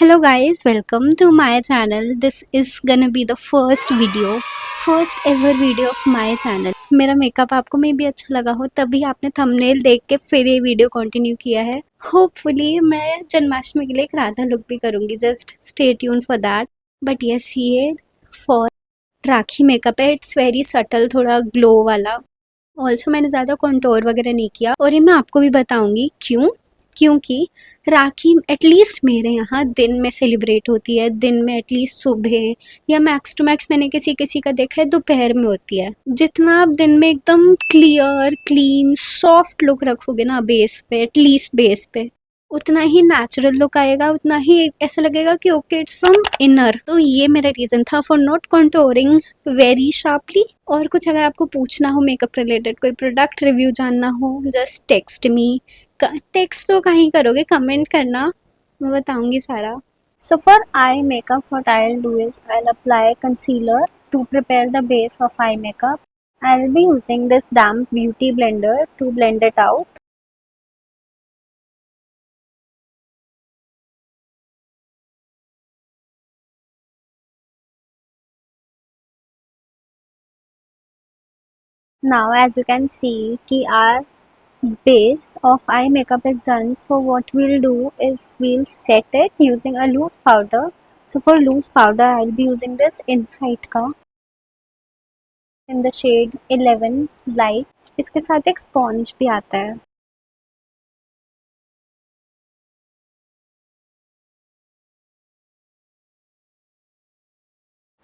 Hello guys, welcome to my channel. This is gonna be the first ever video of my channel. मेरा makeup आपको मे भी अच्छा लगा हो तभी आपने थंबनेल देख के फिर ये वीडियो कंटिन्यू किया है. होपफुली मैं जन्माष्टमी के लिए एक राधा लुक भी करूँगी. Just stay tune for that. But yes, ये फॉर राखी मेकअप है. इट्स वेरी सटल, थोड़ा ग्लो वाला. ऑल्सो मैंने ज़्यादा कंटोर वगैरह नहीं किया और ये मैं आपको भी बताऊंगी क्योंकि राखी एटलीस्ट मेरे यहाँ दिन में सेलिब्रेट होती है. दिन में एटलीस्ट सुबह या मैक्स टू मैक्स मैंने किसी किसी का देखा है दोपहर में होती है. जितना आप दिन में एकदम क्लियर क्लीन सॉफ्ट लुक रखोगे ना बेस पे, एटलीस्ट बेस पे, उतना ही नेचुरल लुक आएगा. उतना ही ऐसा लगेगा कि ओके इट्स फ्रॉम इनर. तो ये मेरा रीजन था for not contouring very sharply. और कुछ अगर आपको पूछना हो मेकअप रिलेटेड, कोई प्रोडक्ट रिव्यू जानना हो, जस्ट टेक्स्ट मी. टेक्स्ट तो कहीं करोगे, कमेंट करना, मैं बताऊंगी सारा. So for eye makeup, what I'll do is I'll apply concealer to prepare the base of eye makeup. I'll be using this damp beauty blender to blend it out. Now as you can see कि our base of eye makeup is done. So what we'll do is we'll set it using a loose powder. So for loose powder I'll be using this Insight का in the shade 11 light. इसके साथ एक sponge भी आता है.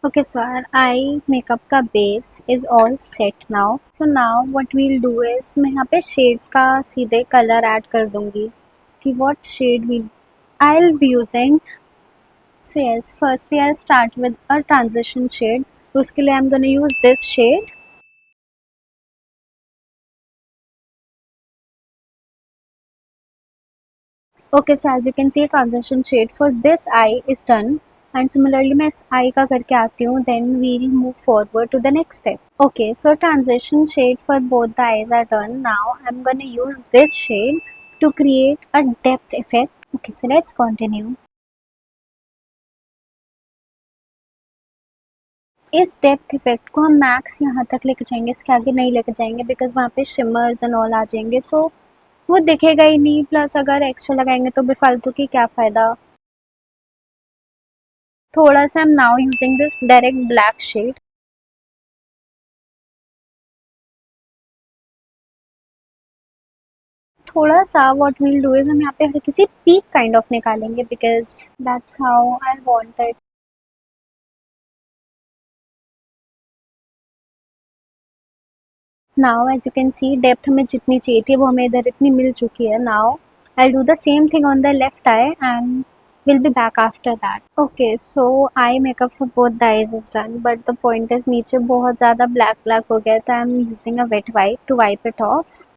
Okay, so our eye makeup का base is all set now. So now what we'll do is मैं यहाँ पे shades का सीधे color add कर दूँगी कि what shade I'll be using. So yes, firstly I'll start with a transition shade. तो उसके लिए I'm gonna use this shade. Okay, so as you can see transition shade for this eye is done. And similarly मैं इस eye का करके आती हूँ. Then we'll move forward to the next step. Okay, so transition shade for both the eyes are done. Now I'm gonna use this shade to create a depth effect. Okay, so let's continue. इस depth effect को हम max यहाँ तक लेके जाएंगे, इसके आगे नहीं लेके जाएंगे बिकॉज वहाँ पे शिमर्स एंड ऑल आ जाएंगे. सो वो दिखेगा ही नहीं. प्लस अगर एक्स्ट्रा लगाएंगे तो बेफालतू की क्या फ़ायदा. थोड़ा सा I am now using this direct black shade. थोड़ा सा व्हाट वील डू इज हम यहाँ पे हल्की सी पीक काइंड ऑफ निकालेंगे because that's how I want it. Now as you can see depth हमें जितनी चाहिए थी वो हमें इधर इतनी मिल चुकी है. Now I do the same thing on the left eye and will be back after that. Okay, so I makeup for both the eyes is done but the point is नीचे बहुत ज़्यादा ब्लैक ब्लैक हो गया तो I am using a wet wipe to wipe it off.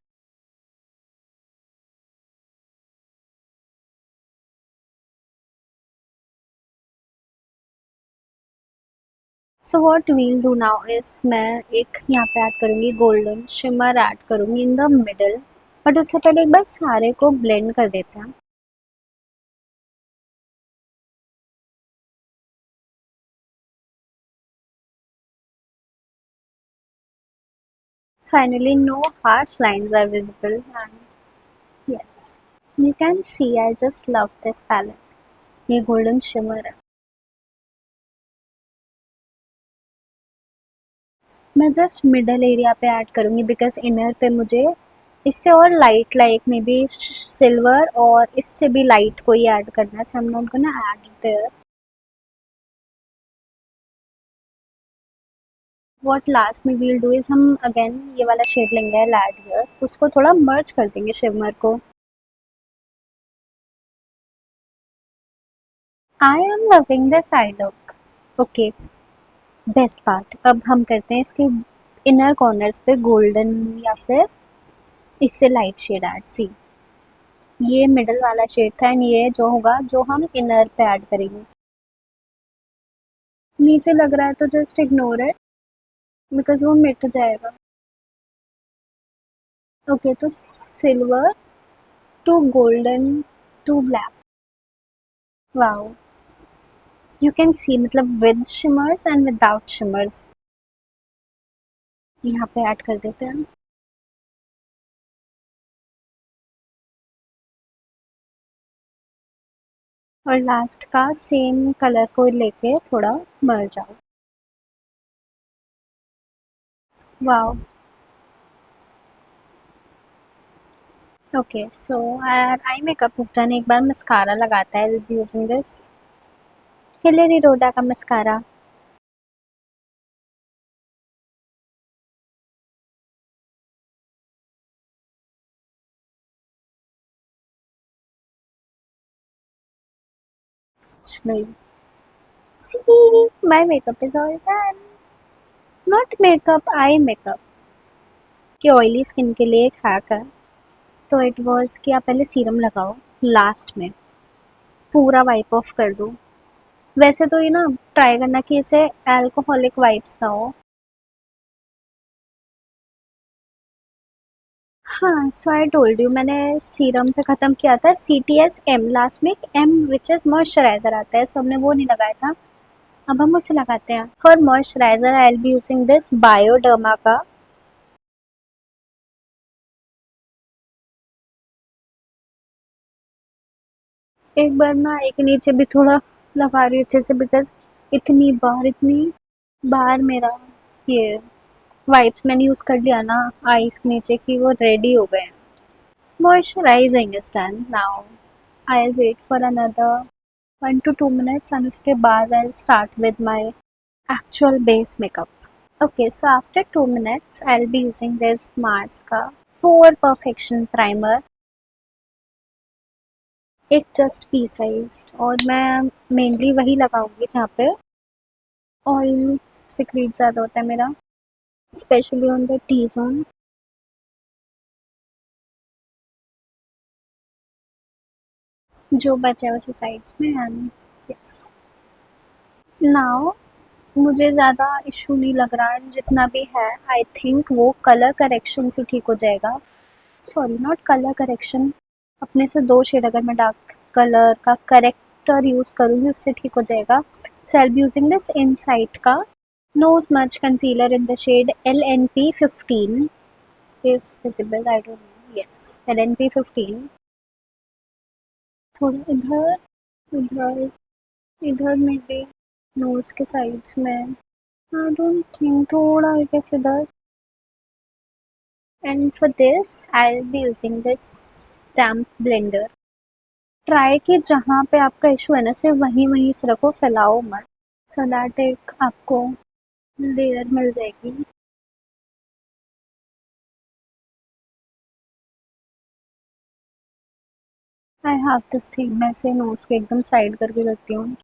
So what we'll do now is मैं एक यहाँ पे ऐड करूँगी गोल्डन शिमर ऐड करूँगी इन द मिडल. बट उससे पहले एक बार सारे को ब्लेंड कर देते हैं. Finally, no harsh lines are visible and yes, you can see I just love this palette. ये golden shimmer है. मैं जस्ट मिडल एरिया पे ऐड करूँगी बिकॉज इनर पे मुझे इससे और light like may be silver और इससे भी लाइट कोई ऐड करना है. So I am not gonna add there. What last में वील डू इज हम अगेन ये वाला शेड लेंगे ऐड हियर, उसको थोड़ा मर्ज कर देंगे शिमर को. I am loving this I look. Okay, best part अब हम करते हैं इसके इनर कॉर्नर्स पे गोल्डन या फिर इससे लाइट शेड ऐड. सी, ये मिडल वाला शेड था एंड ये जो होगा जो हम इनर पे ऐड करेंगे. नीचे लग रहा है तो जस्ट इग्नोर इट बिकॉज वो मिट जाएगा. ओके, तो silver to golden to black. Wow, you can see मतलब with shimmers and without shimmers. यहाँ पे ऐड कर देते हैं। और लास्ट का सेम कलर को लेके थोड़ा मर जाओ। Wow. Okay so I makeup is done. एक बार मस्कारा लगाता है। आई will be using this Hillary रोडा का mascara. See, my makeup is all done. Not makeup, eye makeup. कि ऑयली स्किन के लिए एक हैक है। तो इट वाज कि आप पहले सीरम लगाओ, लास्ट में पूरा वाइप ऑफ कर दो। वैसे तो ये ना ट्राई करना कि इसे अल्कोहलिक वाइप्स ना हो। हाँ सो आई टोल्ड यू, मैंने सीरम पे ख़त्म किया था CTS M, लास्ट में M विच इज़ मॉइस्चराइज़र आता है, सो हमने वो नहीं लगाया था। अब हम उसे लगाते हैं। For moisturiser I will be using this Bioderma का। एक बार ना एक नीचे भी थोड़ा लगा रही हूँ अच्छे से, बिकॉज इतनी बार मेरा ये वाइप्स मैंने यूज़ कर लिया ना आईज के नीचे कि वो रेडी हो गए। Moisturising is done now. I will wait for another 1 to 2 minutes and उसके बाद I start with my actual base makeup. Okay so after 2 minutes I will be using this Mars का pore perfection primer. एक just pea size, और मैं mainly वही लगाऊंगी जहाँ पे ऑयल सिक्रीट ज़्यादा होता है मेरा, specially on the T zone. जो बचा है उसी साइड्स में एंड यस। नाउ मुझे ज़्यादा इशू नहीं लग रहा है, जितना भी है आई थिंक वो कलर करेक्शन से ठीक हो जाएगा। सॉरी नॉट कलर करेक्शन, अपने से 2 शेड अगर मैं डार्क कलर का करेक्टर यूज़ करूँगी उससे ठीक हो जाएगा। So I will be using this Insight का no smudge concealer in the shade LNP 15, if visible I don't know, yes LNP 15। थोड़ा इधर इधर इधर में भी नोज के साइड्स में, आई डोंट थिंक, थोड़ा I guess इधर। And for this I will be using this stamp blender. Try कि जहाँ पे आपका इशू है ना सिर्फ वहीं वहीं से रखो, फैलाओ मत, सो दैट एक आपको लेयर मिल जाएगी। आई हैव दिस थिंग, मैं से नोज को एकदम साइड करके रखती हूँ।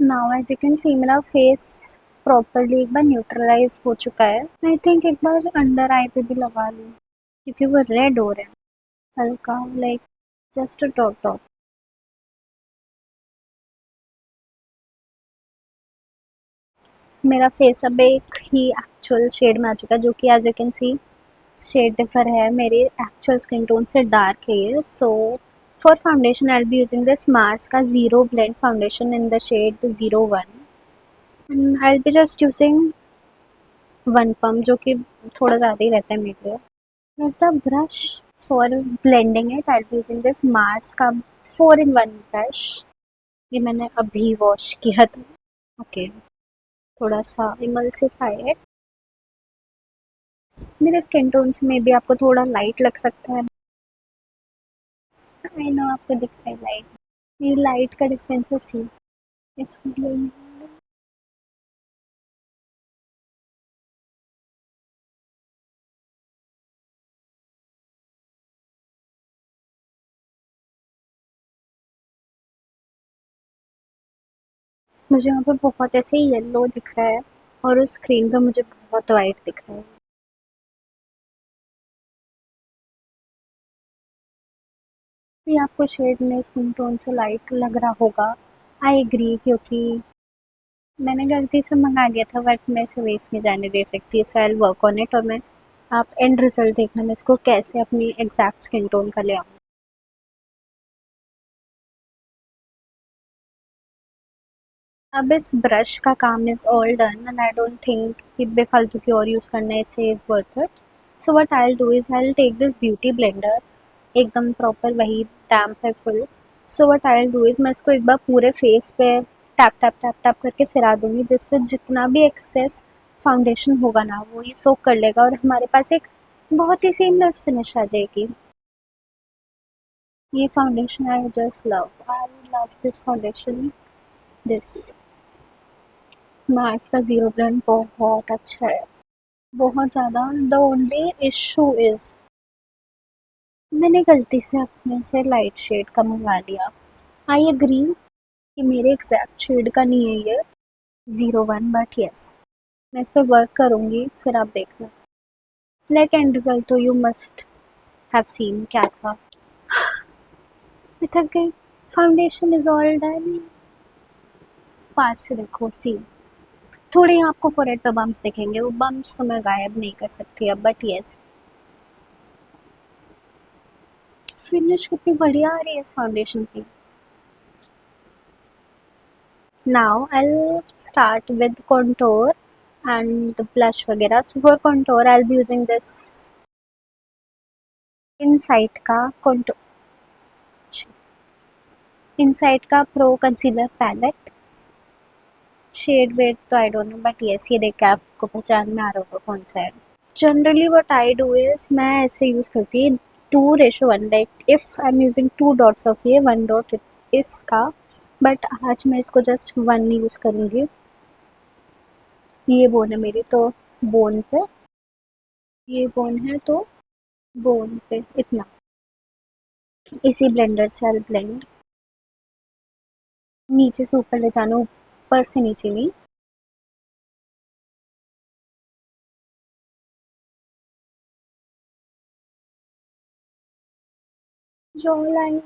Now as you can see मेरा फेस प्रॉपरली एक बार न्यूट्रलाइज हो चुका है। आई थिंक एक बार अंडर आई पे भी लगा लूँ क्योंकि वो रेड हो रहे हैं हल्का, लाइक जस्ट टॉप टॉप। मेरा फेस अब एक ही एक्चुअल शेड में आ चुका है, जो कि as you can see shade differ है मेरे एक्चुअल स्किन टोन से, डार्क है ये। So for foundation I will be using this Mars का zero blend foundation in the shade 01 and I will be just using one pump, जो कि थोड़ा ज़्यादा ही रहता है मेरे लिए। As the brush for blending it, I'll be using this Mars का 4-in-1 ब्रश। ये मैंने अभी वॉश किया था। ओके थोड़ा सा इमल्सिफाई। मेरे स्किन टोन से मे बी आपको थोड़ा लाइट लग सकता है। आई नो आपको दिख रहा है लाइट, ये लाइट का डिफरेंस है सी। इट्स मुझे यहाँ पे बहुत ऐसे ही येलो दिख रहा है और उस स्क्रीन पे मुझे बहुत वाइट दिख रहा है। ये आपको शेड में स्किन टोन से लाइट लग रहा होगा, आई एग्री, क्योंकि मैंने गलती से मंगा लिया था, बट मैं इसे वेस्ट नहीं जाने दे सकती। So I will work on it, और मैं आप एंड रिजल्ट देखना मैं इसको कैसे अपनी एग्जैक्ट स्किन टोन का ले आऊँ। अब इस ब्रश का काम is all done and I don't think कि बेफालतू की और यूज़ करना इससे is worth it. So what I will do is I will take this beauty blender, एकदम प्रॉपर वही डैम्प है full. So what I will do is मैं इसको एक बार पूरे फेस पे टैप टैप टैप टैप करके फिरा दूँगी, जिससे जितना भी एक्सेस फाउंडेशन होगा ना वो ये सोक कर लेगा और हमारे पास एक बहुत ही सीमलेस फिनिश आ जाएगी। ये foundation I just love, I love this foundation. This Mars का ज़ीरो ब्लेंड बहुत अच्छा है, बहुत ज़्यादा। द ओनली इशू इज़ मैंने गलती से अपने से लाइट शेड का मंगवा लिया। आई एग्री कि मेरे एग्जैक्ट शेड का नहीं है ये 01, बट यस मैं इस पर वर्क करूँगी, फिर आप देखना। लाइक एंड रिजल्ट तो यू मस्ट हैव सीन क्या था। मैं थक गई। Foundation is all done. पास से देखो सी, थोड़े ही आपको फोरहेड पे बम्प्स दिखेंगे, वो बम्प्स तो मैं गायब नहीं कर सकती अब, बट यस फिनिश कितनी बढ़िया आ रही है इस फाउंडेशन की। Now I will start with contour and blush वगैरह। So for contour I will be using this Insight का कंटूर, इनसाइट का प्रो कंसीलर पैलेट। शेड वेड तो I don't know, but yes ये देख के आपको पहचान में आ रहा होगा कौन सा है। Generally what I do is मैं ऐसे यूज़ करती हूँ 2:1, like if I am using 2 dots of ये 1 डॉट इसका, बट आज मैं इसको जस्ट 1 यूज़ करूँगी। ये बोन है मेरी तो बोन पे, ये बोन है तो बोन पे, इतना। इसी ब्लेंडर से आई ब्लेंड, नीचे से ऊपर ले जाना, ऊपर से नीचे नहीं। जो लाइन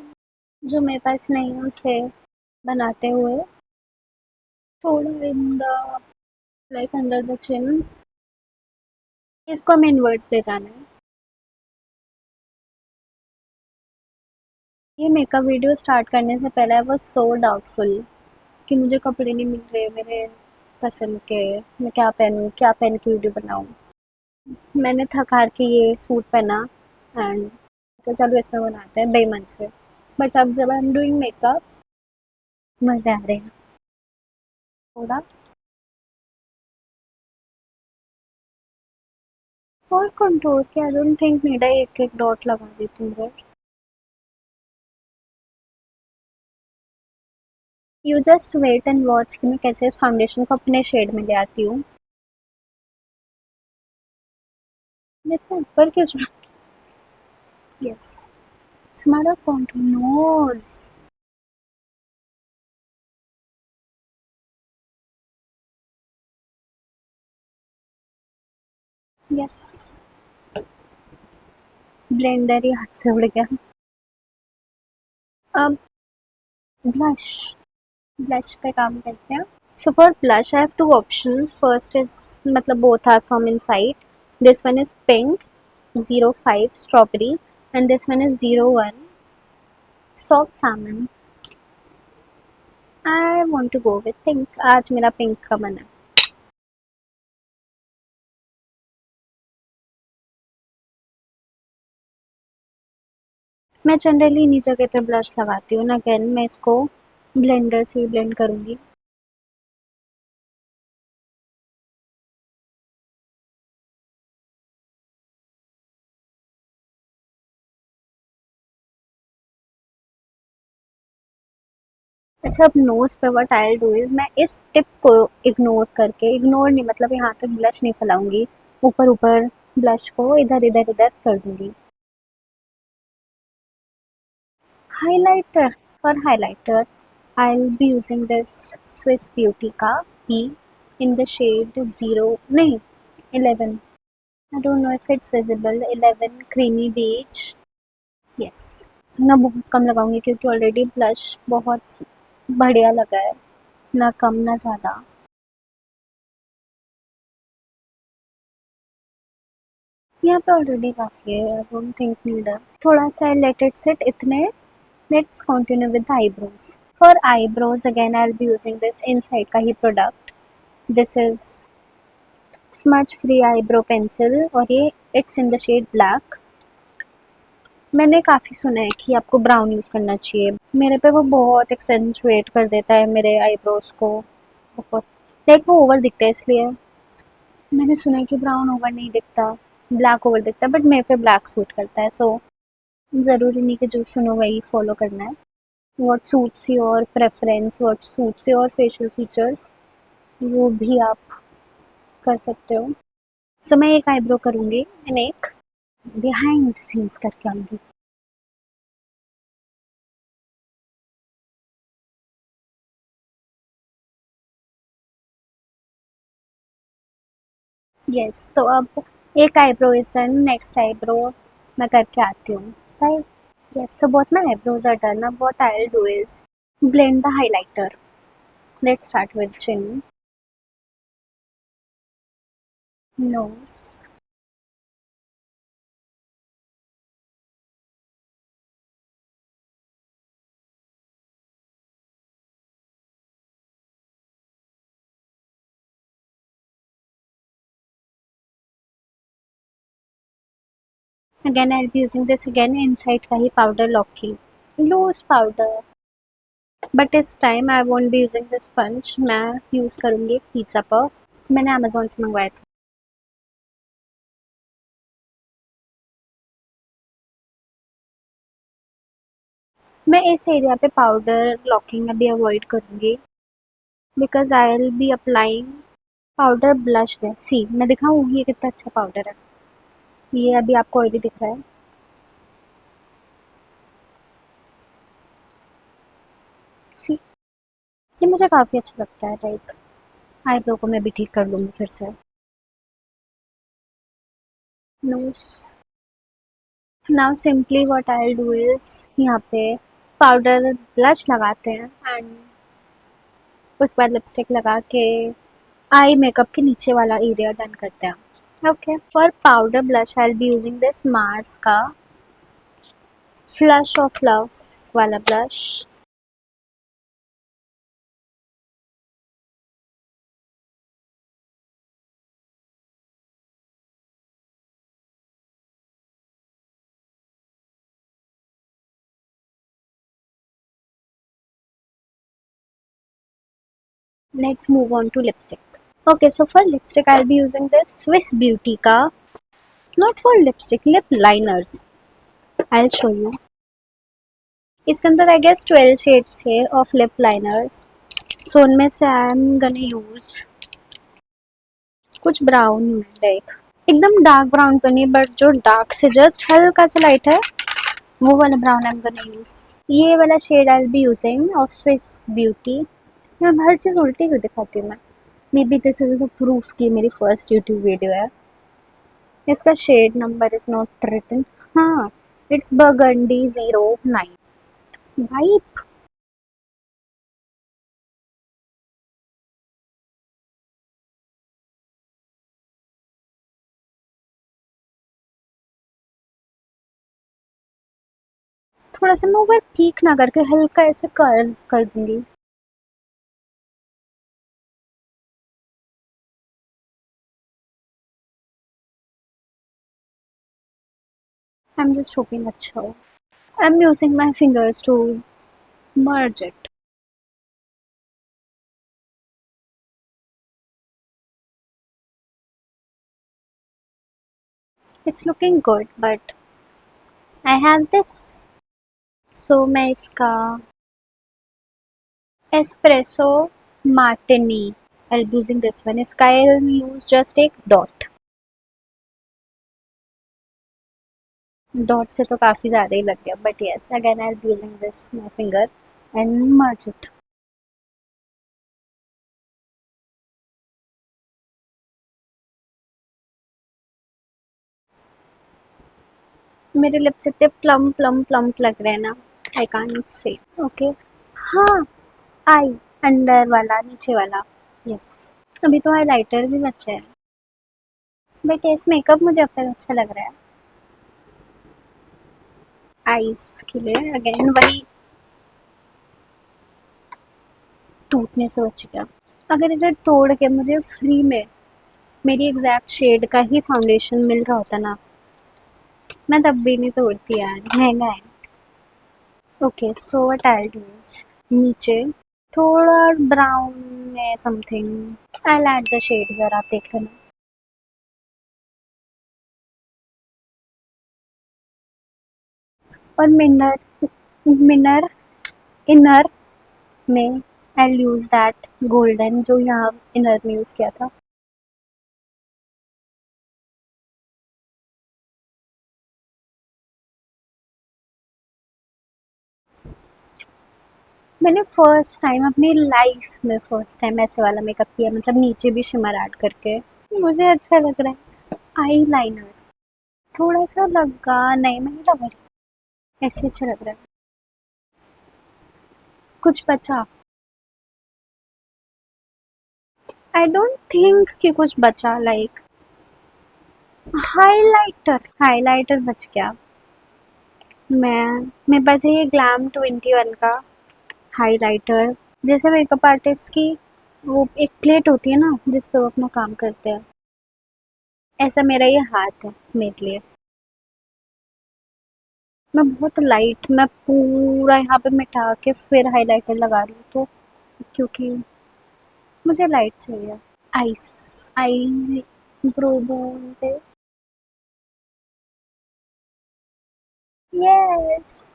जो मेरे पास नहीं है उसे बनाते हुए थोड़ा in the like under the chin, इसको हमें इनवर्ड्स ले जाना है। ये मेकअप वीडियो स्टार्ट करने से पहले आई वाज सो डाउटफुल कि मुझे कपड़े नहीं मिल रहे मेरे पसंद के, मैं क्या पहनूँ, क्या पहन के वीडियो बनाऊँ। मैंने थक हार के ये सूट पहना एंड अच्छा चलो इसमें बनाते हैं बेईमान से। बट अब जब आई एम डूइंग मेकअप मज़े आ रहे हैं थोड़ा। और कंट्रोल के आई डोंट थिंक नीड एक एक डॉट लगा देती हूँ। You just wait and watch कि मैं कैसे इस फाउंडेशन को अपने शेड में ले आती हूँ। मैं इतना ऊपर क्यों चढ़ा। Yes smart control knows. Yes blender ही हाथ से उड़ गया। अब ब्लश, ब्लश पे काम करते हैं। So for blush I have two options, first is मतलब both are from inside. This one is pink 05 strawberry and this one is 01 soft salmon। I want to go with pink, आज मेरा pink का मन है। मैं generally इन्हीं जगह पे ब्लश लगाती हूँ ना, अगेन मैं इसको ब्लेंडर से ही ब्लेंड करूँगी। अच्छा अब नोज पे what I will do is मैं इस टिप को इग्नोर करके, इग्नोर नहीं मतलब यहाँ तक ब्लश नहीं फैलाऊंगी, ऊपर ऊपर ब्लश को इधर इधर इधर कर दूंगी। Highlighter, for highlighter I will be using this Swiss beauty का ही इन द शेड 0 नहीं 11, I don't know if it's visible, 11 creamy beige. Yes मैं बहुत कम लगाऊंगी क्योंकि ऑलरेडी ब्लश बहुत बढ़िया लगा है, ना कम ना ज़्यादा। यहाँ पे ऑलरेडी काफ़ी है, आई डोंट थिंक नीड है थोड़ा सा लेट इट सिट इतने। Let's continue with the eyebrows. For eyebrows again I will be using this inside का ही product. This is smudge free eyebrow pencil और ये it's in the shade black. मैंने काफ़ी सुना है कि आपको ब्राउन यूज़ करना चाहिए. मेरे पे वो बहुत एक्सेंचुएट कर देता है मेरे आईब्रोज को. बहुत लाइक वो ओवर दिखता है, इसलिए मैंने सुना है कि ब्राउन ओवर नहीं दिखता, ब्लैक ओवर दिखता है. बट मेरे पे ब्लैक सूट करता है, सो ज़रूरी नहीं कि जो सुनो वही फॉलो करना है. What suits your preference, what suits your facial features, वो भी आप कर सकते हो. सो मैं एक आईब्रो करूँगी एंड एक बिहाइंड द सीन्स करके आऊँगी. यस, तो अब एक eyebrow is done, next eyebrow मैं करके आती हूँ. Right. Yes, so both my eyebrows are done. Now what I'll do is blend the highlighter. Let's start with chin, nose, again I'll be using this again inside का ही powder Locky loose powder. But इस time I won't be using this sponge. मैं use करूँगी pizza puff. मैंने Amazon से मंगवाया था. मैं इस एरिया पे पाउडर लॉकिंग अभी अवॉइड करूँगी because I will be applying powder blush. है सी, मैं दिखाऊँ ये कितना अच्छा पाउडर है. ये अभी आपको ऑयली दिख रहा है. सी, ये मुझे काफ़ी अच्छा लगता है. लाइक आईब्रो को मैं भी ठीक कर लूँगी फिर से. Nose. Now simply what I will do is यहाँ पे पाउडर ब्लश लगाते हैं एंड उसके बाद लिपस्टिक लगा के आई मेकअप के नीचे वाला एरिया डन करते हैं. Okay, for powder blush I will be using this Mars का फ्लश ऑफ लव वाला blush. Next move on to lipstick. Okay, so for lipstick I will be using this Swiss beauty का, not for lipstick, lip liners. I will show you. इसके अंदर I guess 12 shades थे of lip liners. So उनमें से I am gonna use कुछ brown like एकदम dark brown तो नहीं, बट जो डार्क से जस्ट हल्का सा लाइट है वो वाला brown I am gonna use. ये वाला shade I will be using of Swiss beauty. मैं हर चीज़ उल्टी क्यों दिखाती हूँ मैं. Maybe this is proof की मेरी फर्स्ट यूट्यूब वीडियो है. इसका shade number is not written. हाँ, इट्स बर्गंडी 09 वाइप. थोड़ा सा मैं ऊपर पीक ना करके हल्का ऐसे कर्व कर दूंगी. आई एम जस्ट होपिंग अच्छा हो. I am using my fingers to merge it. It's looking good, but I have this. So मैं इसका espresso Martini I'll be using this one. इसका I'll use just एक dot से तो काफ़ी ज़्यादा ही लग गया, but yes, again I'll be using this my finger and merge it. मेरे लिप्स इतने प्लम्प लग रहे हैं ना, आई कांट से. ओके, हाँ, आई अंडर वाला, नीचे वाला. यस, अभी तो हाइलाइटर भी बचा है, बट यस मेकअप मुझे अब तक अच्छा लग रहा है. आईज के लिए अगेन वही टूटने से बच गया। अगर इसे तोड़ के मुझे फ्री में मेरी एग्जैक्ट शेड का ही फाउंडेशन मिल रहा होता ना, मैं तब भी नहीं तोड़ती यार, महंगा है। Okay so what I do is, नीचे थोड़ा ब्राउन है something, I add the shade here, आप देख लेना। और मिनर मिनर इनर में आई यूज दैट गोल्डन जो यहाँ इनर में यूज किया था। मैंने फर्स्ट टाइम अपनी लाइफ में फर्स्ट टाइम ऐसे वाला मेकअप किया, मतलब नीचे भी शिमर ऐड करके। मुझे अच्छा लग रहा है। आई लाइनर थोड़ा सा लगा, नहीं मैं नहीं लगा रही, ऐसे अच्छा लग रहा है। कुछ बचा? आई डोंट थिंक कि कुछ बचा, लाइक हाइलाइटर बच गया। मेरे पास है ये ग्लैम 21 का हाइलाइटर, जैसे मेकअप आर्टिस्ट की वो एक प्लेट होती है ना जिस पे वो अपना काम करते हैं, ऐसा मेरा ये हाथ है मेरे लिए। मैं बहुत लाइट, मैं पूरा यहाँ पे मिटा के फिर हाइलाइटर लगा रही हूँ, तो क्योंकि मुझे लाइट चाहिए। आइस आई ब्रो बोन पे, yes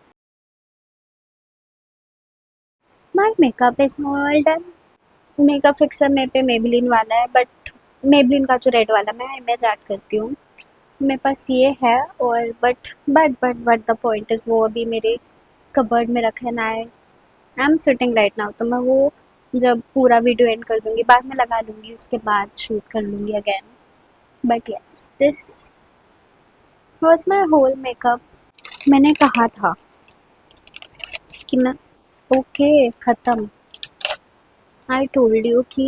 my makeup is all done. Makeup fixer मेरे पे मेबलिन वाला है, बट मेबलिन का जो रेड वाला मैं इमेज ऐड करती हूँ, मेरे पास ये है। और बट द पॉइंट इज वो अभी मेरे कबर्ड में रखा है ना, I am sitting right now, तो मैं वो जब पूरा वीडियो एंड कर दूंगी बाद में लगा लूंगी, उसके बाद शूट कर लूंगी again. But yes this was my whole makeup. मैंने कहा था कि मैं ओके ख़त्म, आई टोल्ड यू कि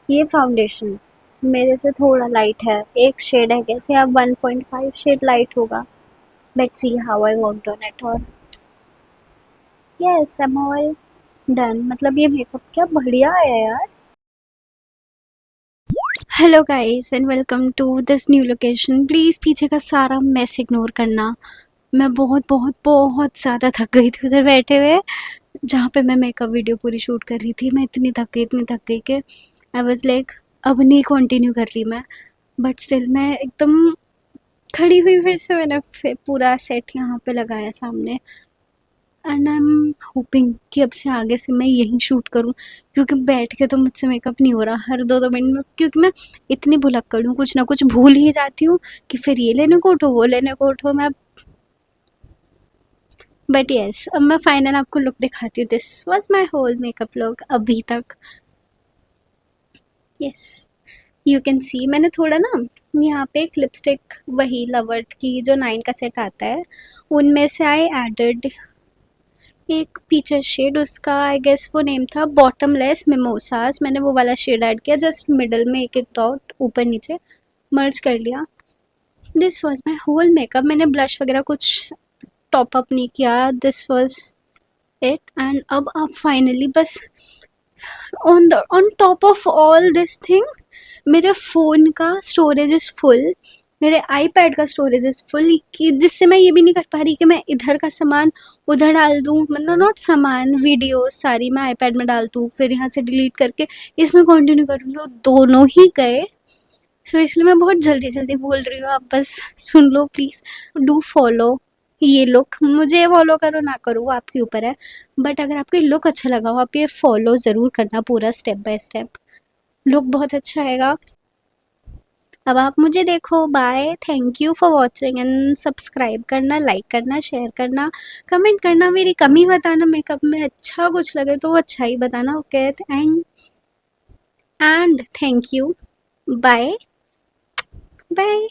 ये फाउंडेशन मेरे से थोड़ा लाइट है, एक शेड है, कैसे अब 1.5 शेड लाइट होगा। Let's see how I worked on it. और yes I am all done, मतलब ये मेकअप क्या बढ़िया है यार। Hello guys and welcome to this new location. Please पीछे का सारा मैस इग्नोर करना। मैं बहुत बहुत बहुत ज़्यादा थक गई थी उधर बैठे हुए, जहाँ पे मैं मेकअप वीडियो पूरी शूट कर रही थी। मैं इतनी थक गई कि आई वाज लाइक अब नहीं कंटिन्यू कर रही मैं। बट स्टिल मैं एकदम खड़ी हुई, फिर से मैंने फिर पूरा सेट यहाँ पे लगाया सामने। एंड आई एम होपिंग कि अब से आगे से मैं यहीं शूट करूँ, क्योंकि बैठ के तो मुझसे मेकअप नहीं हो रहा हर 2-2 मिनट में, क्योंकि मैं इतनी भुलक्कड़ हूँ, कुछ ना कुछ भूल ही जाती हूँ कि फिर ये लेने को उठो वो लेने को उठो मैं। बट येस अब मैं फाइनल आपको लुक दिखाती हूँ। This was my whole makeup look अभी तक। यस यू कैन सी मैंने थोड़ा ना यहाँ पे एक लिपस्टिक वही लवर्ड की जो 9 का सेट आता है उनमें से आई एडेड एक पीचर शेड, उसका आई गेस वो नेम था बॉटमलेस मिमोसास। मैंने वो वाला शेड ऐड किया, जस्ट मिडल में एक एक डॉट ऊपर नीचे मर्ज कर लिया। This was my whole makeup. मैंने ब्लश वगैरह कुछ टॉप अप नहीं किया, दिस वॉज इट। एंड अब आप फाइनली बस on top of all this thing, मेरे फ़ोन का स्टोरेज इज़ फुल, मेरे आईपैड का स्टोरेज इज़ फुल, कि जिससे मैं ये भी नहीं कर पा रही कि मैं इधर का सामान उधर डाल दूँ, मतलब नॉट सामान, वीडियोस सारी मैं आईपैड में डाल दूँ फिर यहाँ से डिलीट करके इसमें कंटिन्यू कर लूँ, दोनों ही गए। सो इसलिए मैं बहुत जल्दी जल्दी बोल रही हूँ, आप बस सुन लो प्लीज़। डू फॉलो ये लुक, मुझे फॉलो करो ना करो वो आपके ऊपर है, बट अगर आपको ये लुक अच्छा लगा हो आप ये फॉलो ज़रूर करना पूरा स्टेप बाय स्टेप, लुक बहुत अच्छा आएगा। अब आप मुझे देखो। Bye, thank you for watching and subscribe करना, लाइक करना, शेयर करना, कमेंट करना, मेरी कमी बताना मेकअप में, अच्छा कुछ लगे तो वो अच्छा ही बताना। Okay and thank you. Bye bye.